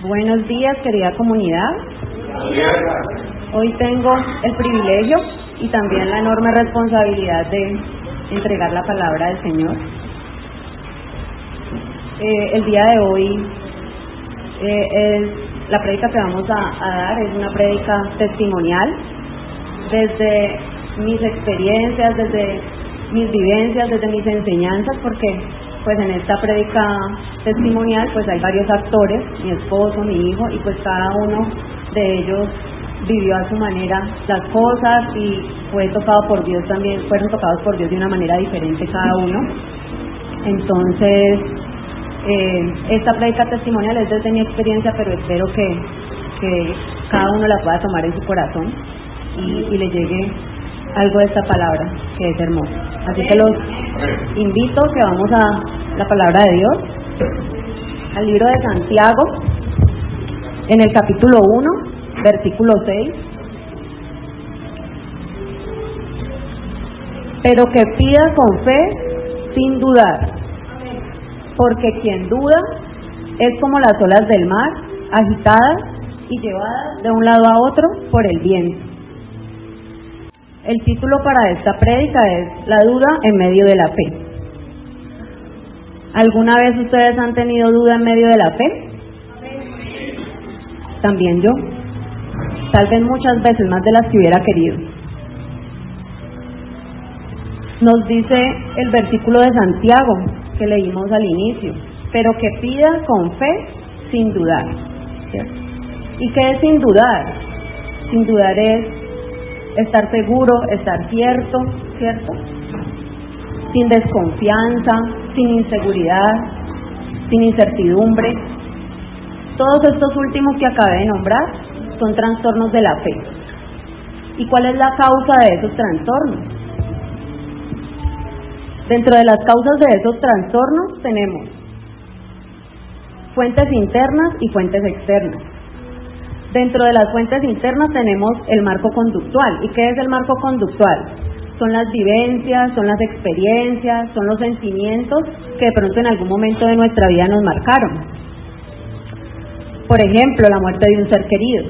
Buenos días, querida comunidad. Hoy tengo el privilegio y también la enorme responsabilidad de entregar la palabra del Señor. El día de hoy, la prédica que vamos a dar es una prédica testimonial desde mis experiencias, desde mis vivencias, desde mis enseñanzas, porque pues en esta prédica testimonial pues hay varios actores, mi esposo, mi hijo, y pues cada uno de ellos vivió a su manera las cosas y fue tocado por Dios también, fueron tocados por Dios de una manera diferente cada uno. Entonces esta prédica testimonial es desde mi experiencia, pero espero que cada uno la pueda tomar en su corazón y le llegue algo de esta palabra que es hermosa. Así que los invito que vamos a la palabra de Dios, al libro de Santiago, en el capítulo 1, versículo 6. Pero que pida con fe sin dudar, porque quien duda es como las olas del mar, agitadas y llevadas de un lado a otro por el viento. El título para esta prédica es La duda en medio de la fe. ¿Alguna vez ustedes han tenido duda en medio de la fe? También yo. Tal vez muchas veces, más de las que hubiera querido. Nos dice el versículo de Santiago que leímos al inicio, pero que pida con fe sin dudar. ¿Cierto? ¿Y qué es sin dudar? Sin dudar es estar seguro, estar cierto, sin desconfianza, sin inseguridad, sin incertidumbre. Todos estos últimos que acabé de nombrar son trastornos de la fe. ¿Y cuál es la causa de esos trastornos? Dentro de las causas de esos trastornos tenemos fuentes internas y fuentes externas. Dentro de las fuentes internas tenemos el marco conductual. ¿Y qué es el marco conductual? Son las vivencias, son las experiencias, son los sentimientos que de pronto en algún momento de nuestra vida nos marcaron. Por ejemplo, la muerte de un ser querido.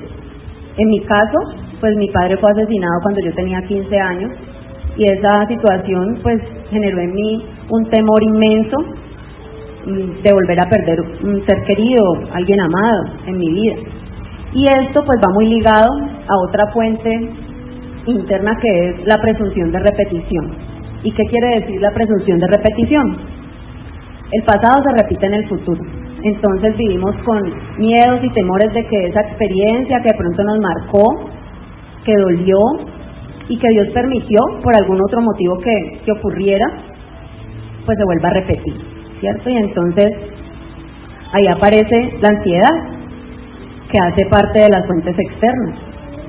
En mi caso, pues mi padre fue asesinado cuando yo tenía 15 años y esa situación pues generó en mí un temor inmenso de volver a perder un ser querido, alguien amado en mi vida. Y esto pues va muy ligado a otra fuente interna que es la presunción de repetición. ¿Y qué quiere decir la presunción de repetición? El pasado se repite en el futuro. Entonces vivimos con miedos y temores de que esa experiencia que de pronto nos marcó, que dolió y que Dios permitió por algún otro motivo que ocurriera, pues se vuelva a repetir, ¿cierto? Y entonces ahí aparece la ansiedad, que hace parte de las fuentes externas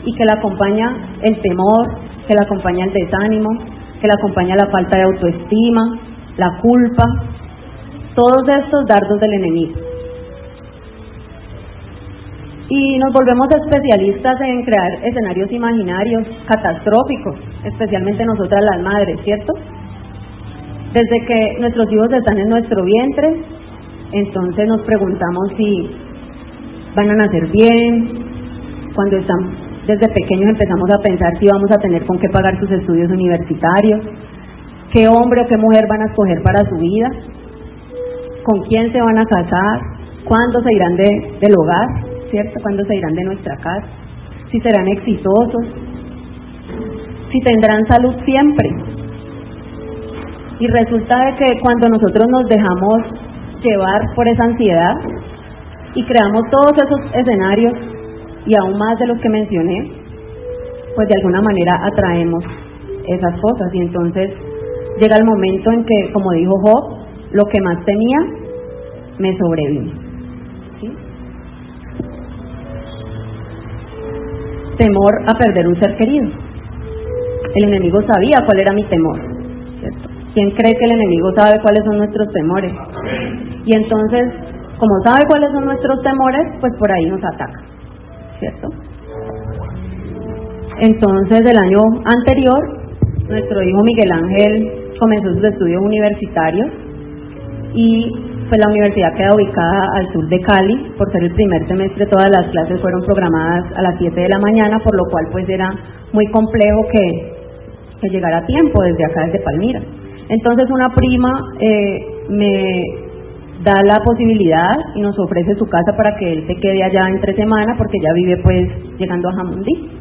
y que la acompaña el temor, que la acompaña el desánimo, que la acompaña la falta de autoestima, la culpa, todos estos dardos del enemigo. Y nos volvemos especialistas en crear escenarios imaginarios catastróficos, especialmente nosotras las madres, ¿cierto? Desde que nuestros hijos están en nuestro vientre, entonces nos preguntamos si van a nacer bien. Cuando están desde pequeños empezamos a pensar si vamos a tener con qué pagar sus estudios universitarios, qué hombre o qué mujer van a escoger para su vida, con quién se van a casar, cuándo se irán del hogar, ¿cierto? Cuándo se irán de nuestra casa, si serán exitosos, si tendrán salud siempre. Y resulta de que cuando nosotros nos dejamos llevar por esa ansiedad y creamos todos esos escenarios y aún más de los que mencioné, pues de alguna manera atraemos esas cosas. Y entonces llega el momento en que, como dijo Job, lo que más temía me sobrevino, ¿sí? Temor a perder un ser querido. El enemigo sabía cuál era mi temor, ¿cierto? ¿Quién cree que el enemigo sabe cuáles son nuestros temores? Y entonces, como sabe cuáles son nuestros temores, pues por ahí nos ataca, ¿cierto? Entonces, el año anterior, nuestro hijo Miguel Ángel comenzó sus estudios universitarios y pues la universidad queda ubicada al sur de Cali. Por ser el primer semestre, todas las clases fueron programadas a las 7 de la mañana, por lo cual pues era muy complejo que llegara a tiempo desde acá, desde Palmira. Entonces una prima me da la posibilidad y nos ofrece su casa para que él se quede allá entre semana, porque ella vive pues llegando a Jamundí.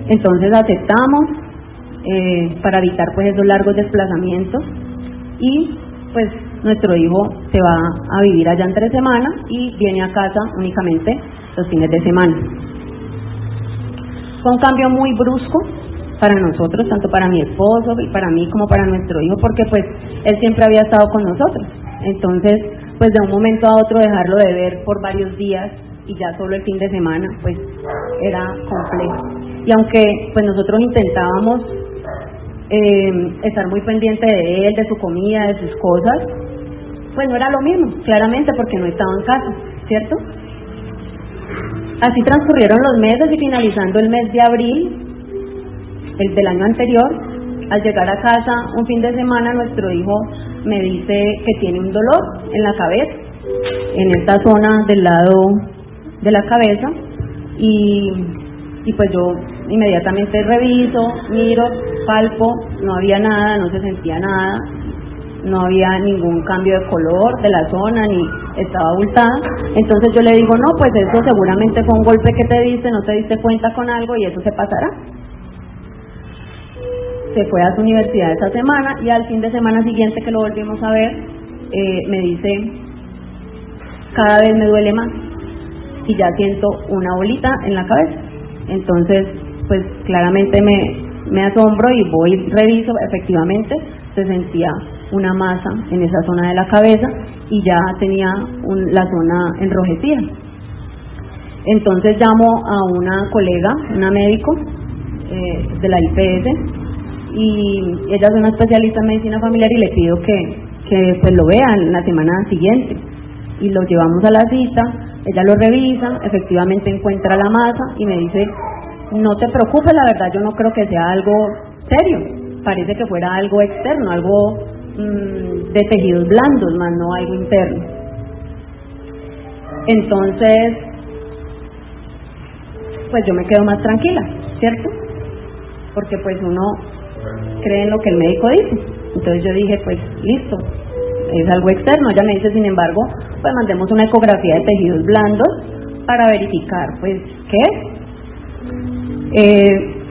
Entonces aceptamos para evitar pues esos largos desplazamientos, y pues nuestro hijo se va a vivir allá entre semana y viene a casa únicamente los fines de semana. Fue un cambio muy brusco para nosotros, tanto para mi esposo y para mí como para nuestro hijo, porque pues él siempre había estado con nosotros. Entonces, pues de un momento a otro dejarlo de ver por varios días y ya solo el fin de semana, pues era complejo. Y aunque pues nosotros intentábamos estar muy pendiente de él, de su comida, de sus cosas, pues no era lo mismo, claramente, porque no estaba en casa, ¿cierto? Así transcurrieron los meses, y finalizando el mes de abril, el del año anterior, al llegar a casa un fin de semana, nuestro hijo me dice que tiene un dolor en la cabeza, en esta zona del lado de la cabeza, y pues yo inmediatamente reviso, miro, palpo, no había nada, no se sentía nada, no había ningún cambio de color de la zona, ni estaba abultada. Entonces yo le digo, no, pues eso seguramente fue un golpe que te diste, no te diste cuenta con algo y eso se pasará. Se fue a su universidad esa semana, y al fin de semana siguiente que lo volvimos a ver, me dice, cada vez me duele más y ya siento una bolita en la cabeza. Entonces pues claramente me asombro y voy, reviso, efectivamente se sentía una masa en esa zona de la cabeza y ya tenía la zona enrojecida. Entonces llamo a una colega, una médico de la IPS, y ella es una especialista en medicina familiar, y le pido que pues lo vean la semana siguiente, y lo llevamos a la cita. Ella lo revisa, efectivamente encuentra la masa y me dice, no te preocupes, la verdad yo no creo que sea algo serio, parece que fuera algo externo, algo de tejidos blandos, más no algo interno. Entonces pues yo me quedo más tranquila, ¿cierto? Porque pues uno cree en lo que el médico dice. Entonces yo dije, pues listo, es algo externo. Ella me dice, sin embargo, pues mandemos una ecografía de tejidos blandos para verificar pues qué es.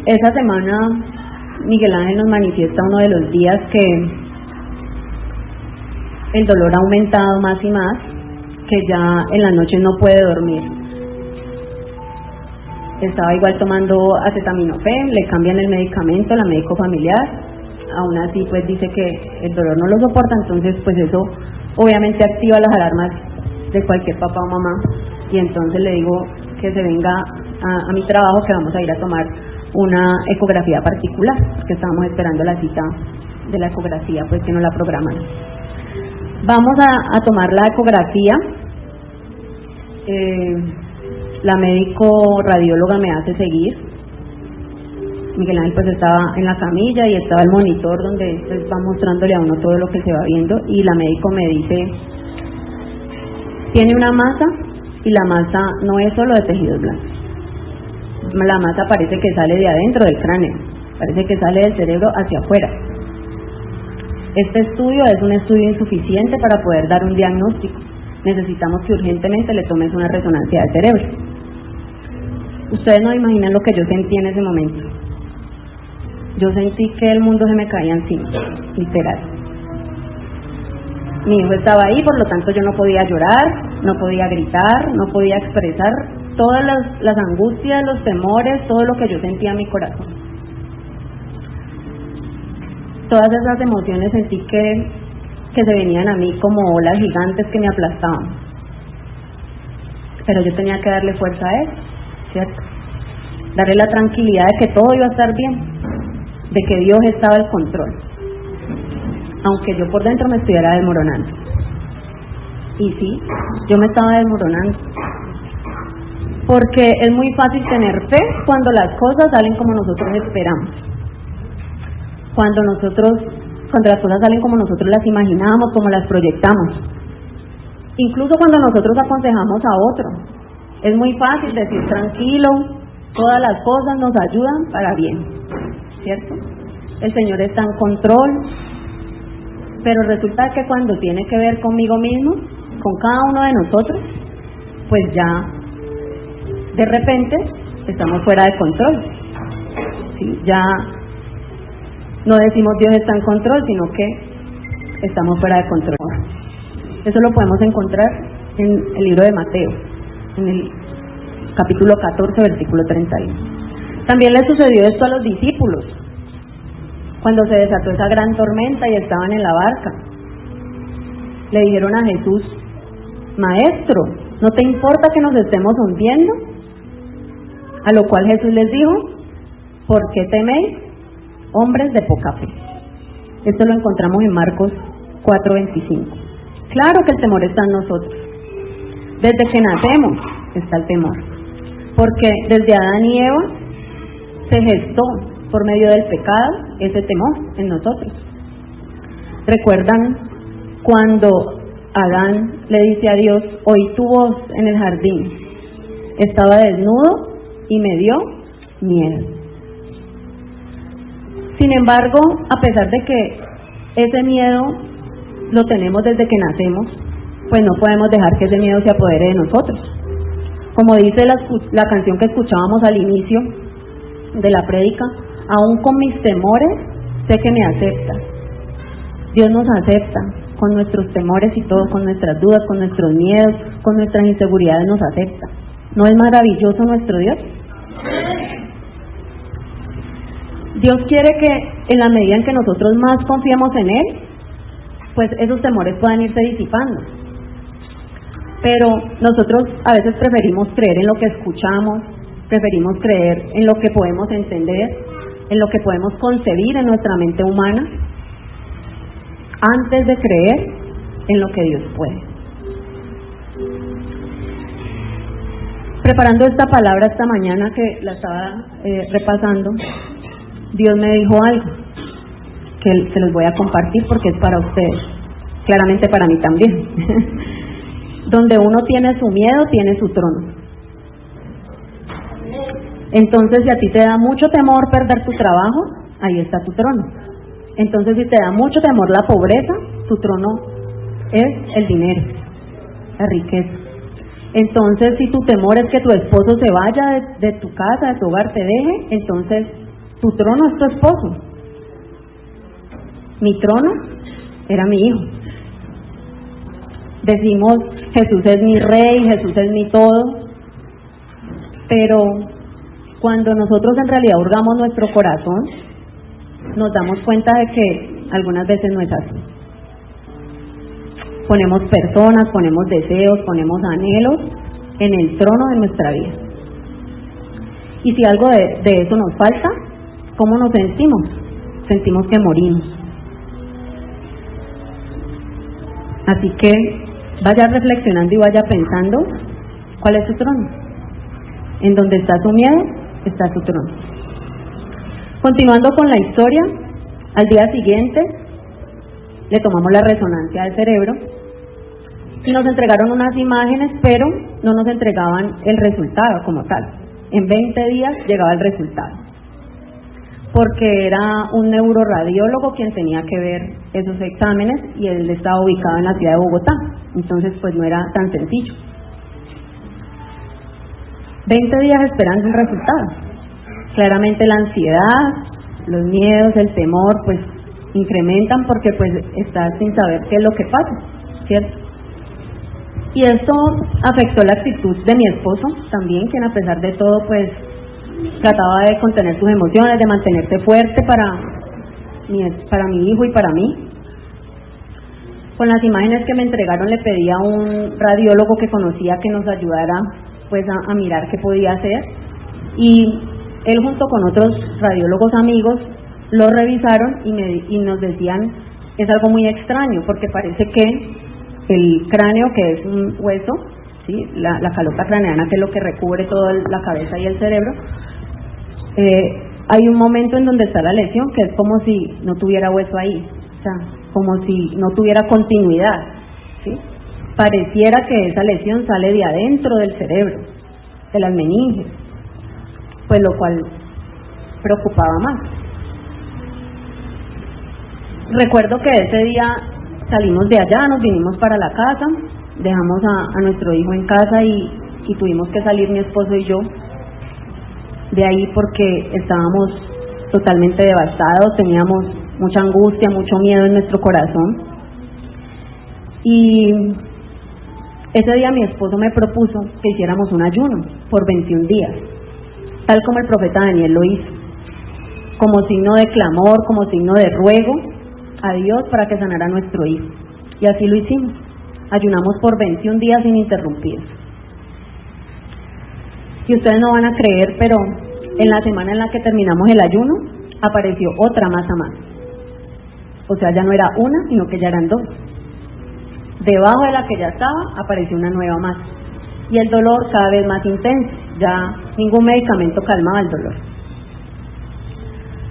Esa semana Miguel Ángel nos manifiesta uno de los días que el dolor ha aumentado más y más, que ya en la noche no puede dormir. Estaba igual tomando acetaminofén, le cambian el medicamento, la médico familiar, aún así pues dice que el dolor no lo soporta. Entonces pues eso obviamente activa las alarmas de cualquier papá o mamá, y entonces le digo que se venga a mi trabajo, que vamos a ir a tomar una ecografía particular, porque estábamos esperando la cita de la ecografía, pues que nos la programan. Vamos a tomar la ecografía. La médico radióloga me hace seguir. Miguel Ángel pues estaba en la camilla y estaba el monitor donde pues va mostrándole a uno todo lo que se va viendo, y la médico me dice, tiene una masa, y la masa no es solo de tejidos blancos, la masa parece que sale de adentro del cráneo, parece que sale del cerebro hacia afuera. Este estudio es un estudio insuficiente para poder dar un diagnóstico, necesitamos que urgentemente le tomes una resonancia de cerebro. Ustedes no imaginan lo que yo sentí en ese momento. Yo sentí que el mundo se me caía encima, literal. Mi hijo estaba ahí, por lo tanto yo no podía llorar, no podía gritar, no podía expresar todas las angustias, los temores, todo lo que yo sentía en mi corazón. Todas esas emociones sentí que se venían a mí como olas gigantes que me aplastaban. Pero yo tenía que darle fuerza a él, ¿cierto? Darle la tranquilidad de que todo iba a estar bien, de que Dios estaba al control, aunque yo por dentro me estuviera desmoronando. Y sí, yo me estaba desmoronando, porque es muy fácil tener fe cuando las cosas salen como nosotros esperamos, cuando las cosas salen como nosotros las imaginamos, como las proyectamos. Incluso cuando nosotros aconsejamos a otro, es muy fácil decir tranquilo, todas las cosas nos ayudan para bien, ¿cierto? El Señor está en control, pero resulta que cuando tiene que ver conmigo mismo, con cada uno de nosotros, pues ya de repente estamos fuera de control, ¿sí? Ya no decimos Dios está en control, sino que estamos fuera de control. Eso lo podemos encontrar en el libro de Mateo, en el capítulo 14, versículo 31. También le sucedió esto a los discípulos, cuando se desató esa gran tormenta y estaban en la barca. Le dijeron a Jesús: Maestro, ¿no te importa que nos estemos hundiendo? A lo cual Jesús les dijo: ¿por qué teméis, hombres de poca fe? Esto lo encontramos en Marcos 4:25. Claro que el temor está en nosotros. Desde que nacemos está el temor, porque desde Adán y Eva se gestó por medio del pecado ese temor en nosotros. ¿Recuerdan cuando Adán le dice a Dios: oí tu voz en el jardín, estaba desnudo y me dio miedo? Sin embargo, a pesar de que ese miedo lo tenemos desde que nacemos, pues no podemos dejar que ese miedo se apodere de nosotros. Como dice la canción que escuchábamos al inicio de la prédica: aún con mis temores sé que me aceptas. Dios nos acepta con nuestros temores y todo, con nuestras dudas, con nuestros miedos, con nuestras inseguridades nos acepta. ¿No es maravilloso nuestro Dios? Dios quiere que en la medida en que nosotros más confiemos en Él, pues esos temores puedan irse disipando. Pero nosotros a veces preferimos creer en lo que escuchamos, preferimos creer en lo que podemos entender, en lo que podemos concebir en nuestra mente humana, antes de creer en lo que Dios puede. Preparando esta palabra esta mañana que la estaba repasando, Dios me dijo algo que se los voy a compartir porque es para ustedes, claramente para mí también. Donde uno tiene su miedo, tiene su trono. Entonces, si a ti te da mucho temor perder tu trabajo, ahí está tu trono. Entonces, si te da mucho temor la pobreza, tu trono es el dinero, la riqueza. Entonces, si tu temor es que tu esposo se vaya de tu casa, de tu hogar, te deje, entonces tu trono es tu esposo. Mi trono era mi hijo. Decimos, Jesús es mi rey, Jesús es mi todo, pero cuando nosotros en realidad hurgamos nuestro corazón, nos damos cuenta de que algunas veces no es así. Ponemos personas, ponemos deseos, ponemos anhelos en el trono de nuestra vida. Y si algo de eso nos falta, ¿cómo nos sentimos? Sentimos que morimos. Así que vaya reflexionando y vaya pensando cuál es su trono. En donde está su miedo, está su trono. Continuando con la historia, al día siguiente le tomamos la resonancia del cerebro y nos entregaron unas imágenes, pero no nos entregaban el resultado como tal. En 20 días llegaba el resultado, porque era un neuroradiólogo quien tenía que ver esos exámenes y él estaba ubicado en la ciudad de Bogotá, entonces pues no era tan sencillo. 20 días esperando un resultado. Claramente la ansiedad, los miedos, el temor pues incrementan porque pues estás sin saber qué es lo que pasa, ¿cierto? Y esto afectó la actitud de mi esposo también, quien a pesar de todo pues trataba de contener sus emociones, de mantenerse fuerte para mi hijo y para mí. Con las imágenes que me entregaron le pedí a un radiólogo que conocía que nos ayudara pues a mirar qué podía hacer, y él junto con otros radiólogos amigos lo revisaron y nos decían, es algo muy extraño porque parece que el cráneo, que es un hueso, ¿sí? la calota craneana, que es lo que recubre toda la cabeza y el cerebro, hay un momento en donde está la lesión que es como si no tuviera hueso ahí, o sea, como si no tuviera continuidad, ¿sí? pareciera que esa lesión sale de adentro del cerebro, de las meninges, pues lo cual preocupaba más. Recuerdo que ese día salimos de allá, nos vinimos para la casa, dejamos a nuestro hijo en casa y tuvimos que salir mi esposo y yo de ahí porque estábamos totalmente devastados, teníamos mucha angustia, mucho miedo en nuestro corazón. Y ese día mi esposo me propuso que hiciéramos un ayuno por 21 días, tal como el profeta Daniel lo hizo, como signo de clamor, como signo de ruego a Dios para que sanara a nuestro hijo. Y así lo hicimos, ayunamos por 21 días ininterrumpidos. Y ustedes no van a creer, pero en la semana en la que terminamos el ayuno, apareció otra masa más. O sea, ya no era una, sino que ya eran dos. Debajo de la que ya estaba, apareció una nueva masa. Y el dolor cada vez más intenso, ya ningún medicamento calmaba el dolor.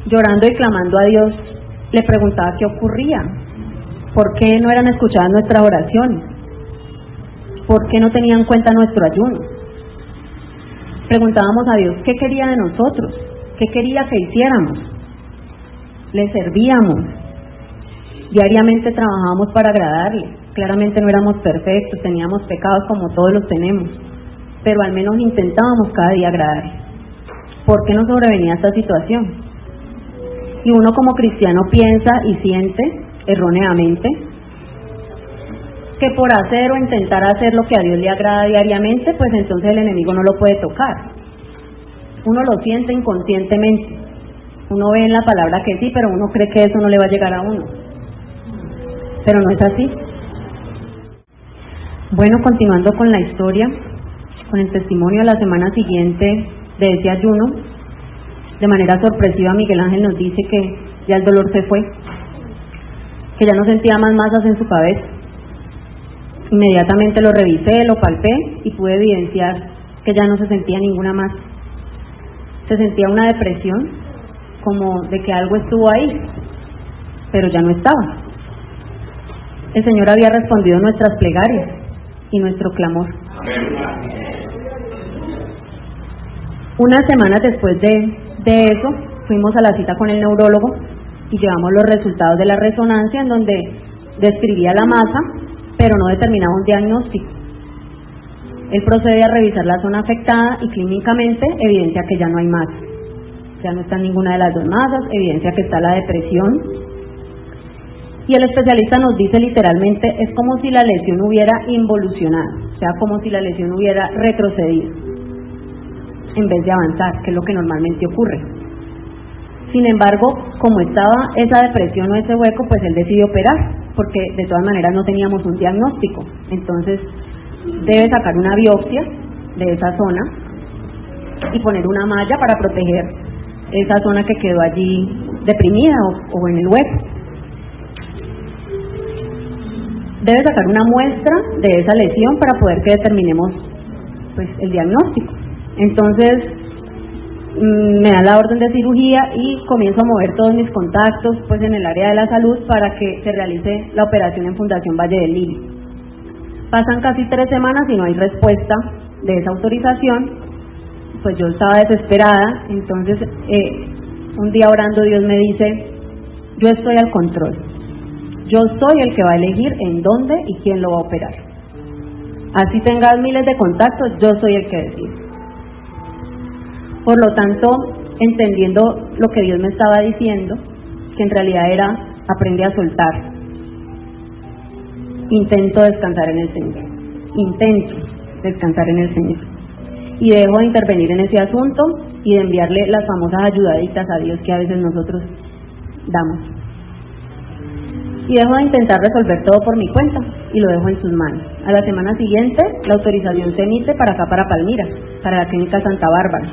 Llorando y clamando a Dios, le preguntaba qué ocurría, por qué no eran escuchadas nuestras oraciones, por qué no tenían en cuenta nuestro ayuno. Preguntábamos a Dios qué quería de nosotros, qué quería que hiciéramos. Le servíamos, diariamente trabajábamos para agradarle. Claramente no éramos perfectos, teníamos pecados como todos los tenemos, pero al menos intentábamos cada día agradarle. ¿Por qué nos sobrevenía esta situación? Y uno como cristiano piensa y siente erróneamente que por hacer o intentar hacer lo que a Dios le agrada diariamente, pues entonces el enemigo no lo puede tocar. Uno lo siente inconscientemente, uno ve en la palabra que sí, pero uno cree que eso no le va a llegar a uno, pero no es así. Bueno, continuando con la historia, con el testimonio de la semana siguiente de ese ayuno, de manera sorpresiva Miguel Ángel nos dice que ya el dolor se fue, que ya no sentía más masas en su cabeza. Inmediatamente lo revisé, lo palpé y pude evidenciar que ya no se sentía ninguna masa. Se sentía una depresión, como de que algo estuvo ahí, pero ya no estaba. El Señor había respondido nuestras plegarias y nuestro clamor. Unas semanas después de eso, fuimos a la cita con el neurólogo y llevamos los resultados de la resonancia, en donde describía la masa, pero no determinaba un diagnóstico. Él procede a revisar la zona afectada y clínicamente evidencia que ya no hay masa. Ya no está ninguna de las dos masas, evidencia que está la depresión. Y el especialista nos dice literalmente, es como si la lesión hubiera involucionado, o sea, como si la lesión hubiera retrocedido, en vez de avanzar, que es lo que normalmente ocurre. Sin embargo, como estaba esa depresión o ese hueco, pues él decidió operar, porque de todas maneras no teníamos un diagnóstico. Entonces, debe sacar una biopsia de esa zona y poner una malla para proteger esa zona que quedó allí deprimida o en el hueco. Debe sacar una muestra de esa lesión para poder que determinemos pues el diagnóstico. Entonces me da la orden de cirugía y comienzo a mover todos mis contactos pues en el área de la salud para que se realice la operación en Fundación Valle del Lili. Pasan casi 3 semanas y no hay respuesta de esa autorización. Pues yo estaba desesperada. Entonces un día orando Dios me dice, yo estoy al control, yo soy el que va a elegir en dónde y quién lo va a operar. Así tengas miles de contactos, yo soy el que decide. Por lo tanto, entendiendo lo que Dios me estaba diciendo, que en realidad era, aprende a soltar. Intento descansar en el Señor. Intento descansar en el Señor. Y dejo de intervenir en ese asunto y de enviarle las famosas ayudaditas a Dios que a veces nosotros damos. Y dejo de intentar resolver todo por mi cuenta y lo dejo en sus manos. A la semana siguiente, la autorización se emite para acá, para Palmira, para la clínica Santa Bárbara.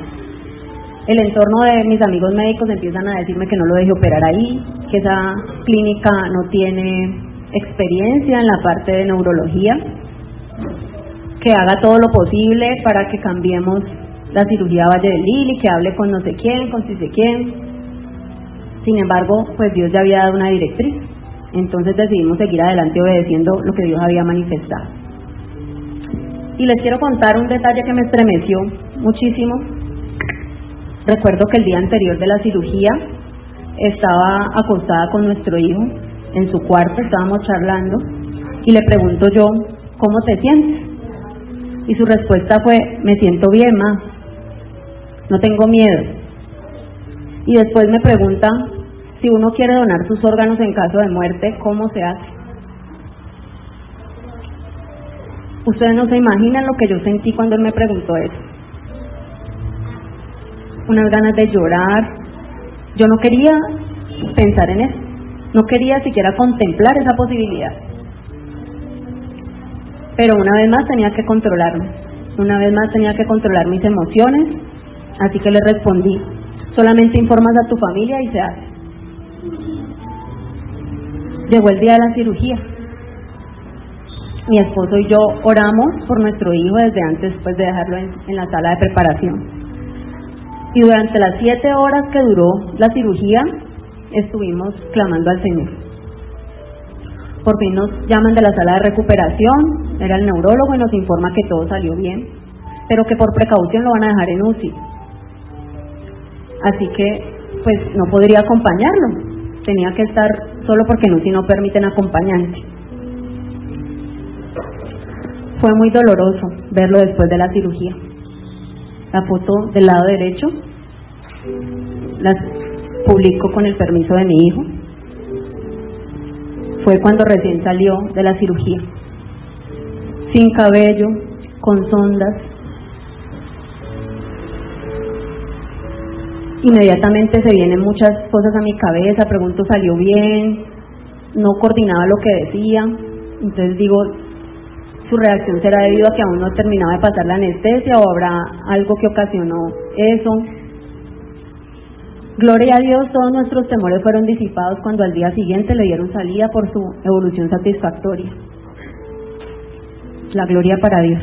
El entorno de mis amigos médicos empiezan a decirme que no lo deje operar ahí, que esa clínica no tiene experiencia en la parte de neurología, que haga todo lo posible para que cambiemos la cirugía Valle del Lili, que hable con no sé quién, con si sé quién. Sin embargo, pues Dios ya había dado una directriz, entonces decidimos seguir adelante obedeciendo lo que Dios había manifestado. Y les quiero contar un detalle que me estremeció muchísimo. Recuerdo que el día anterior de la cirugía estaba acostada con nuestro hijo en su cuarto, estábamos charlando y le pregunto yo, ¿cómo te sientes? Y su respuesta fue, me siento bien, ma, no tengo miedo. Y después me pregunta, si uno quiere donar sus órganos en caso de muerte, ¿cómo se hace? Ustedes no se imaginan lo que yo sentí cuando él me preguntó eso. Unas ganas de llorar. Yo no quería pensar en eso, no quería siquiera contemplar esa posibilidad. Pero una vez más tenía que controlarme, una vez más tenía que controlar mis emociones, así que le respondí, solamente informas a tu familia y se hace. Llegó el día de la cirugía. Mi esposo y yo oramos por nuestro hijo desde antes pues, de dejarlo en la sala de preparación. Y durante las 7 horas que duró la cirugía, estuvimos clamando al Señor. Por fin nos llaman de la sala de recuperación, era el neurólogo y nos informa que todo salió bien, pero que por precaución lo van a dejar en UCI. Así que, pues, no podría acompañarlo, tenía que estar solo porque en UCI no permiten acompañante. Fue muy doloroso verlo después de la cirugía. La foto del lado derecho la publico con el permiso de mi hijo. Fue cuando recién salió de la cirugía, sin cabello, con sondas. Inmediatamente se vienen muchas cosas a mi cabeza, pregunto, ¿salió bien? No coordinaba lo que decía, entonces digo, su reacción será debido a que aún no terminaba de pasar la anestesia o habrá algo que ocasionó eso. Gloria a Dios, todos nuestros temores fueron disipados cuando al día siguiente le dieron salida por su evolución satisfactoria. La gloria para Dios.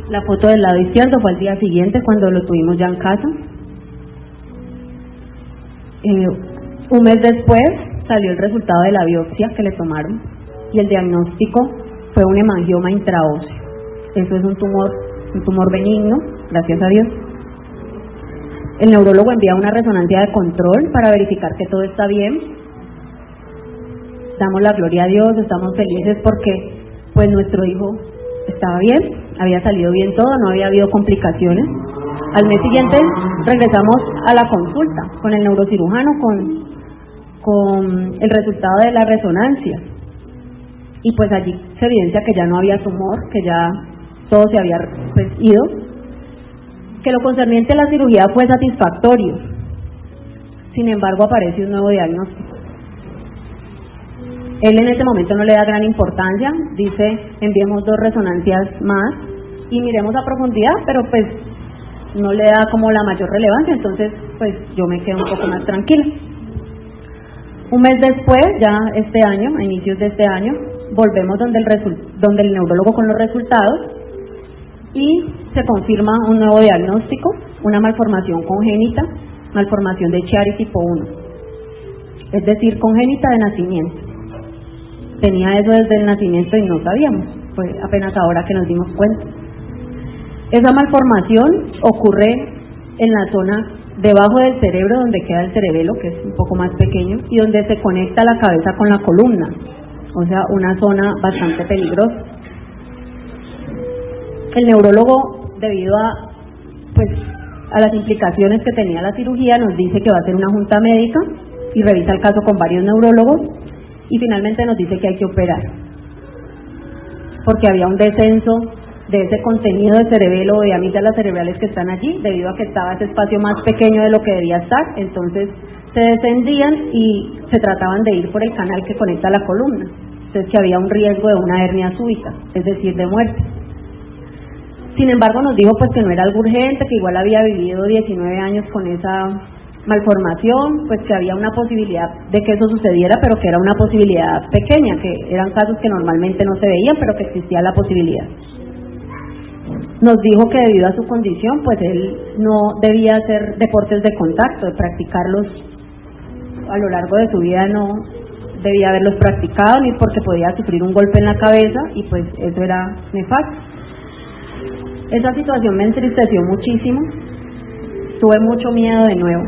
La foto del lado izquierdo fue al día siguiente cuando lo tuvimos ya en casa. Un mes después salió el resultado de la biopsia que le tomaron y el diagnóstico fue un hemangioma intraóseo. Eso es un tumor benigno, gracias a Dios. El neurólogo envía una resonancia de control para verificar que todo está bien. Damos la gloria a Dios, estamos felices porque pues nuestro hijo estaba bien, había salido bien todo, no había habido complicaciones. Al mes siguiente regresamos a la consulta con el neurocirujano con el resultado de la resonancia. Y pues allí se evidencia que ya no había tumor, que ya todo se había pues, ido, que lo concerniente a la cirugía fue satisfactorio. Sin embargo, aparece un nuevo diagnóstico. Él en ese momento no le da gran importancia, dice, enviemos 2 resonancias más y miremos a profundidad, pero pues no le da como la mayor relevancia, entonces pues yo me quedo un poco más tranquila. Un mes después, ya este año, a inicios de este año, volvemos donde el neurólogo con los resultados y se confirma un nuevo diagnóstico, una malformación congénita, malformación de Chiari tipo 1, es decir, congénita de nacimiento. Tenía eso desde el nacimiento y no sabíamos, fue apenas ahora que nos dimos cuenta. Esa malformación ocurre en la zona debajo del cerebro, donde queda el cerebelo, que es un poco más pequeño, y donde se conecta la cabeza con la columna, o sea, una zona bastante peligrosa. El neurólogo, debido a las implicaciones que tenía la cirugía, nos dice que va a hacer una junta médica y revisa el caso con varios neurólogos y finalmente nos dice que hay que operar, porque había un descenso de ese contenido de cerebelo, de amígdalas cerebrales que están allí, debido a que estaba ese espacio más pequeño de lo que debía estar, entonces se descendían y se trataban de ir por el canal que conecta la columna, entonces que había un riesgo de una hernia súbita, es decir, de muerte. Sin embargo, nos dijo pues que no era algo urgente, que igual había vivido 19 años con esa malformación, pues que había una posibilidad de que eso sucediera, pero que era una posibilidad pequeña, que eran casos que normalmente no se veían, pero que existía la posibilidad. Nos dijo que debido a su condición, pues él no debía hacer deportes de contacto, de practicarlos a lo largo de su vida, no debía haberlos practicado ni porque podía sufrir un golpe en la cabeza y pues eso era nefasto. Esa situación me entristeció muchísimo, tuve mucho miedo de nuevo.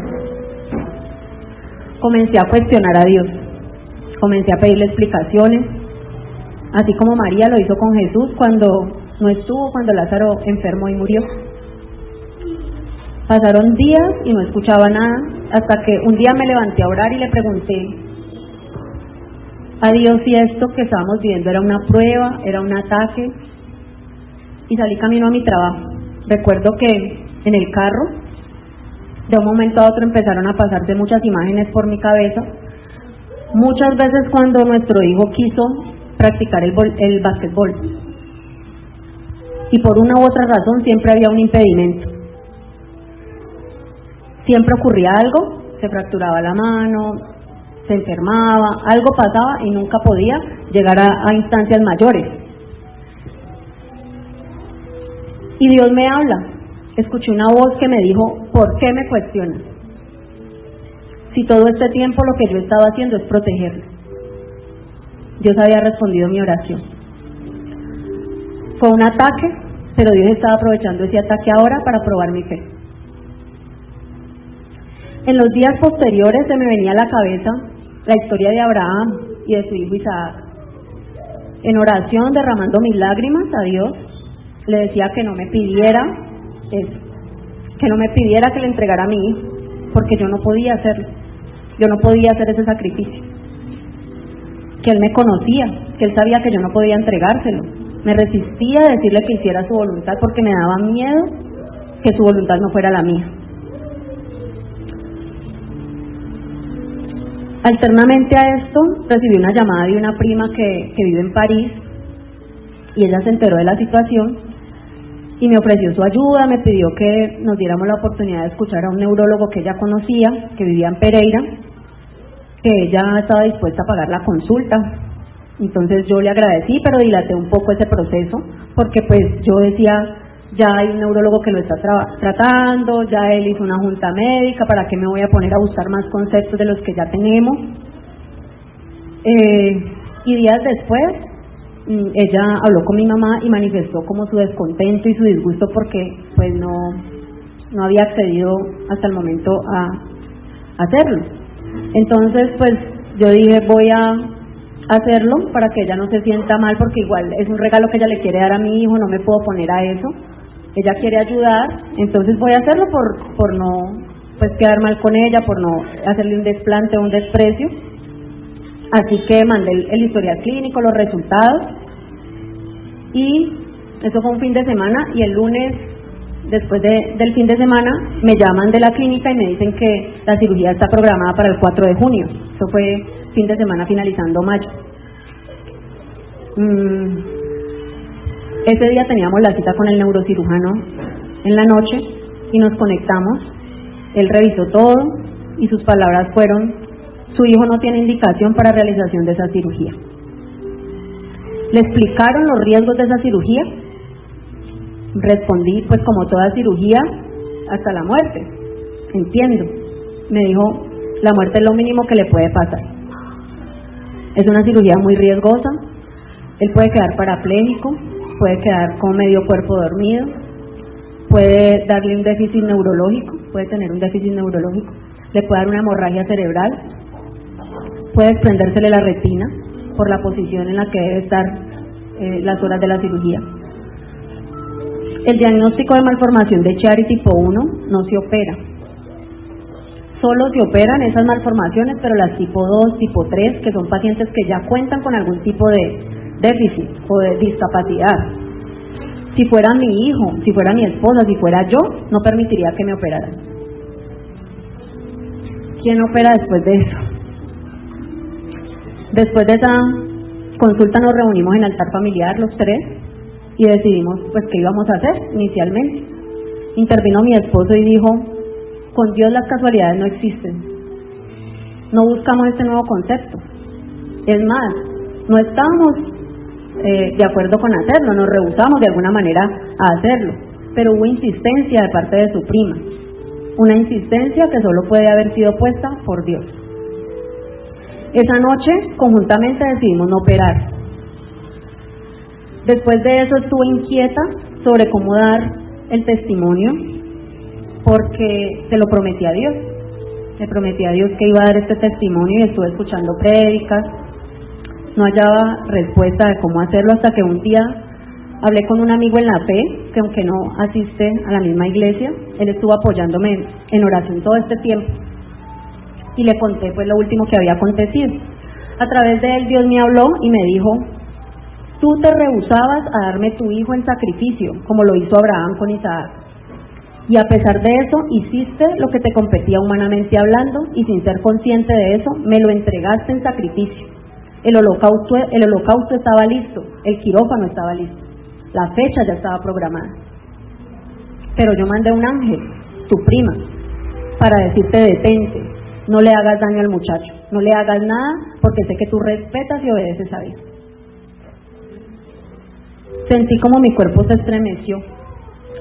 Comencé a cuestionar a Dios, comencé a pedirle explicaciones, así como María lo hizo con Jesús cuando no estuvo, cuando Lázaro enfermó y murió. Pasaron días y no escuchaba nada, hasta que un día me levanté a orar y le pregunté a Dios si esto que estábamos viviendo era una prueba, era un ataque, y salí camino a mi trabajo. Recuerdo que en el carro, de un momento a otro empezaron a pasarse muchas imágenes por mi cabeza. Muchas veces cuando nuestro hijo quiso practicar el básquetbol, y por una u otra razón siempre había un impedimento. Siempre ocurría algo, se fracturaba la mano, se enfermaba, algo pasaba y nunca podía llegar a instancias mayores. Y Dios me habla, escuché una voz que me dijo, ¿por qué me cuestionas? Si todo este tiempo lo que yo estaba haciendo es protegerlo. Dios había respondido mi oración. Fue un ataque, pero Dios estaba aprovechando ese ataque ahora para probar mi fe. En los días posteriores se me venía a la cabeza la historia de Abraham y de su hijo Isaac. En oración, derramando mis lágrimas a Dios, le decía que no me pidiera eso, que no me pidiera que le entregara a mi hijo, porque yo no podía hacerlo, yo no podía hacer ese sacrificio, que él me conocía, que él sabía que yo no podía entregárselo. Me resistía a decirle que hiciera su voluntad porque me daba miedo que su voluntad no fuera la mía. Alternamente a esto, recibí una llamada de una prima que vive en París, y ella se enteró de la situación y me ofreció su ayuda, me pidió que nos diéramos la oportunidad de escuchar a un neurólogo que ella conocía, que vivía en Pereira, que ella estaba dispuesta a pagar la consulta. Entonces yo le agradecí, pero dilaté un poco ese proceso, porque pues yo decía, ya hay un neurólogo que lo está tratando, ya él hizo una junta médica, ¿para qué me voy a poner a buscar más conceptos de los que ya tenemos? Y días después, ella habló con mi mamá y manifestó como su descontento y su disgusto porque pues no había accedido hasta el momento a hacerlo. Entonces pues yo dije, voy a hacerlo para que ella no se sienta mal, porque igual es un regalo que ella le quiere dar a mi hijo, no me puedo poner a eso. Ella quiere ayudar, entonces voy a hacerlo por no pues quedar mal con ella, por no hacerle un desplante o un desprecio. Así que mandé el historial clínico, los resultados, y eso fue un fin de semana, y el lunes, después del fin de semana, me llaman de la clínica y me dicen que la cirugía está programada para el 4 de junio. Eso fue fin de semana finalizando mayo. Ese día teníamos la cita con el neurocirujano en la noche y nos conectamos. Él revisó todo y sus palabras fueron: su hijo no tiene indicación para realización de esa cirugía. ¿Le explicaron los riesgos de esa cirugía? Respondí, pues como toda cirugía, hasta la muerte. Entiendo. Me dijo, la muerte es lo mínimo que le puede pasar. Es una cirugía muy riesgosa. Él puede quedar parapléjico, puede quedar con medio cuerpo dormido, puede darle un déficit neurológico, puede tener un déficit neurológico, le puede dar una hemorragia cerebral, puede desprendérsele la retina por la posición en la que debe estar las horas de la cirugía. El diagnóstico de malformación de Chiari tipo 1 no se opera. Solo se operan esas malformaciones, pero las tipo 2, tipo 3, que son pacientes que ya cuentan con algún tipo de déficit o de discapacidad. Si fuera mi hijo, si fuera mi esposa, si fuera yo, no permitiría que me operaran. ¿Quién opera después de eso? Después de esa consulta nos reunimos en altar familiar los tres y decidimos pues qué íbamos a hacer inicialmente. Intervino mi esposo y dijo, con Dios las casualidades no existen. No buscamos este nuevo concepto. Es más, no estábamos de acuerdo con hacerlo, nos rehusamos de alguna manera a hacerlo, pero hubo insistencia de parte de su prima, una insistencia que solo puede haber sido puesta por Dios. Esa noche, conjuntamente decidimos no operar. Después de eso estuve inquieta sobre cómo dar el testimonio, porque se lo prometí a Dios. Le prometí a Dios que iba a dar este testimonio y estuve escuchando prédicas. No hallaba respuesta de cómo hacerlo hasta que un día hablé con un amigo en la fe, que aunque no asiste a la misma iglesia, él estuvo apoyándome en oración todo este tiempo. Y le conté pues lo último que había acontecido. A través de él Dios me habló y me dijo: tú te rehusabas a darme tu hijo en sacrificio, como lo hizo Abraham con Isaac. Y a pesar de eso, hiciste lo que te competía humanamente hablando, y sin ser consciente de eso, me lo entregaste en sacrificio. El holocausto estaba listo, el quirófano estaba listo, la fecha ya estaba programada. Pero yo mandé un ángel, tu prima, para decirte: detente, no le hagas daño al muchacho, no le hagas nada, porque sé que tú respetas y obedeces a Dios. Sentí como mi cuerpo se estremeció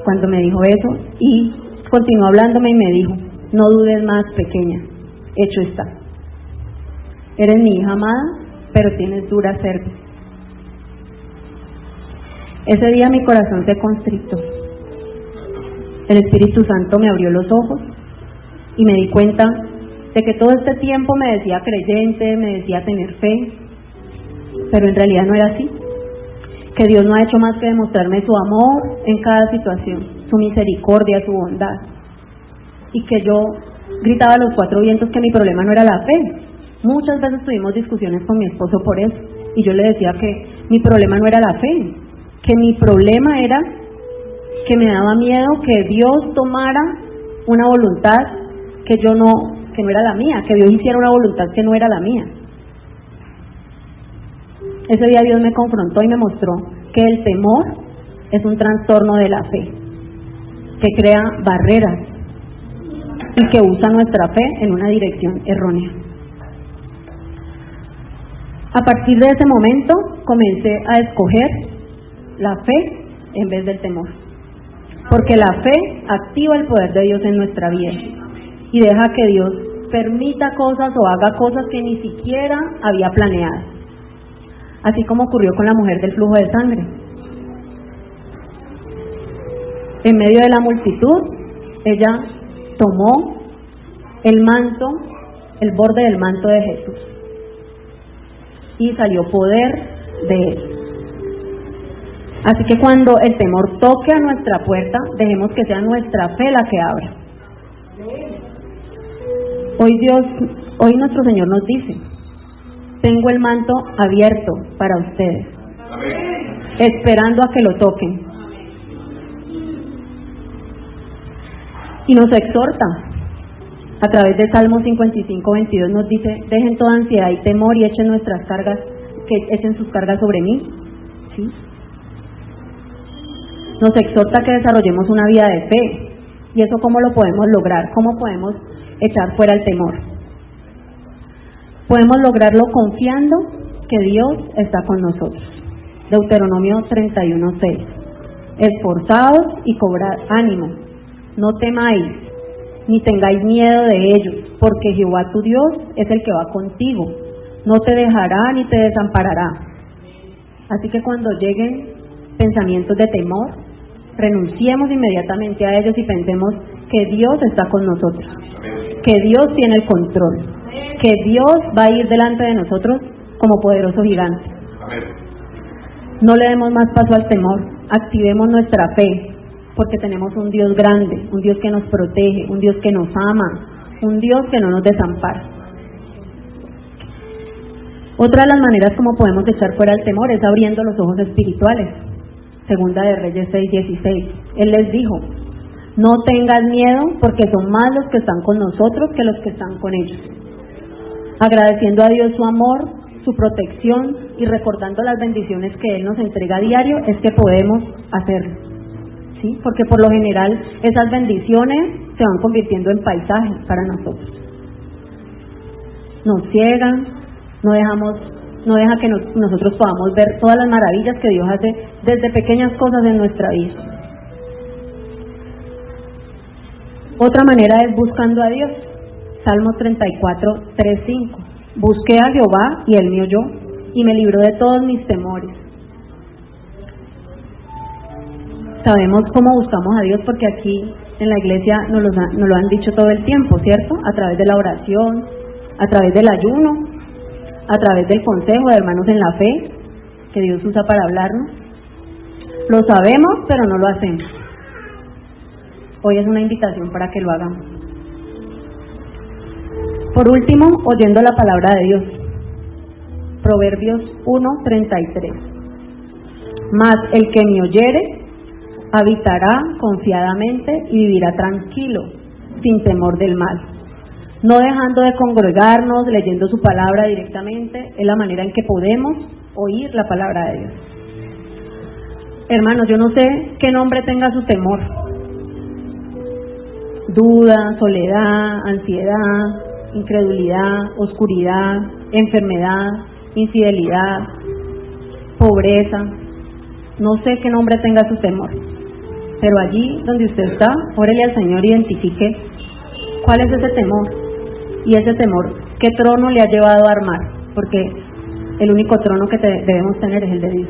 cuando me dijo eso, y continuó hablándome y me dijo: no dudes más, pequeña, hecho está. Eres mi hija amada, pero tienes dura cerviz. Ese día mi corazón se constrictó. El Espíritu Santo me abrió los ojos y me di cuenta de que todo este tiempo me decía creyente, me decía tener fe, pero en realidad no era así. Que Dios no ha hecho más que demostrarme su amor en cada situación, su misericordia, su bondad. Y que yo gritaba a los cuatro vientos que mi problema no era la fe. Muchas veces tuvimos discusiones con mi esposo por eso, y yo le decía que mi problema no era la fe, que mi problema era que me daba miedo que Dios tomara una voluntad que no era la mía, que Dios hiciera una voluntad que no era la mía. Ese día Dios me confrontó y me mostró que el temor es un trastorno de la fe, que crea barreras y que usa nuestra fe en una dirección errónea. A partir de ese momento comencé a escoger la fe en vez del temor, porque la fe activa el poder de Dios en nuestra vida y deja que Dios permita cosas o haga cosas que ni siquiera había planeado. Así como ocurrió con la mujer del flujo de sangre. En medio de la multitud, ella tomó el manto, el borde del manto de Jesús, y salió poder de él. Así que cuando el temor toque a nuestra puerta, dejemos que sea nuestra fe la que abra. Hoy nuestro Señor nos dice: tengo el manto abierto para ustedes, esperando a que lo toquen. Y nos exhorta a través de Salmo 55:22, nos dice: dejen toda ansiedad y temor y echen sus cargas sobre mí. ¿Sí? Nos exhorta a que desarrollemos una vida de fe. ¿Y eso cómo lo podemos lograr? ¿Cómo podemos echar fuera el temor? Podemos lograrlo confiando que Dios está con nosotros. Deuteronomio 31:6. Esforzaos y cobrad ánimo, no temáis, ni tengáis miedo de ellos, porque Jehová tu Dios es el que va contigo, no te dejará ni te desamparará. Así que cuando lleguen pensamientos de temor, renunciemos inmediatamente a ellos y pensemos que Dios está con nosotros, que Dios tiene el control, que Dios va a ir delante de nosotros como poderoso gigante. No le demos más paso al temor, activemos nuestra fe, porque tenemos un Dios grande, un Dios que nos protege, un Dios que nos ama, un Dios que no nos desampara. Otra de las maneras como podemos echar fuera el temor es abriendo los ojos espirituales. Segunda de Reyes 6:16. Él les dijo: no tengas miedo, porque son más los que están con nosotros que los que están con ellos. Agradeciendo a Dios su amor, su protección y recordando las bendiciones que Él nos entrega a diario, es que podemos hacerlo. ¿Sí? Porque por lo general esas bendiciones se van convirtiendo en paisajes para nosotros. Nos ciegan, no deja que nosotros podamos ver todas las maravillas que Dios hace desde pequeñas cosas en nuestra vida. Otra manera es buscando a Dios. Salmo 34:3-5. Busqué a Jehová y Él me oyó y me libró de todos mis temores. Sabemos cómo buscamos a Dios porque aquí en la iglesia nos lo han dicho todo el tiempo, ¿cierto? A través de la oración, a través del ayuno, a través del consejo de hermanos en la fe que Dios usa para hablarnos. Lo sabemos, pero no lo hacemos. Hoy es una invitación para que lo hagamos. Por último, oyendo la palabra de Dios. Proverbios 1:33. Mas el que me oyere habitará confiadamente y vivirá tranquilo, sin temor del mal. No dejando de congregarnos, leyendo su palabra directamente, es la manera en que podemos oír la palabra de Dios. Hermanos, yo no sé qué nombre tenga su temor. Duda, soledad, ansiedad, incredulidad, oscuridad, enfermedad, infidelidad, pobreza. No sé qué nombre tenga su temor, pero allí donde usted está, órele al Señor, identifique cuál es ese temor, y ese temor, qué trono le ha llevado a armar, porque el único trono que debemos tener es el de Dios.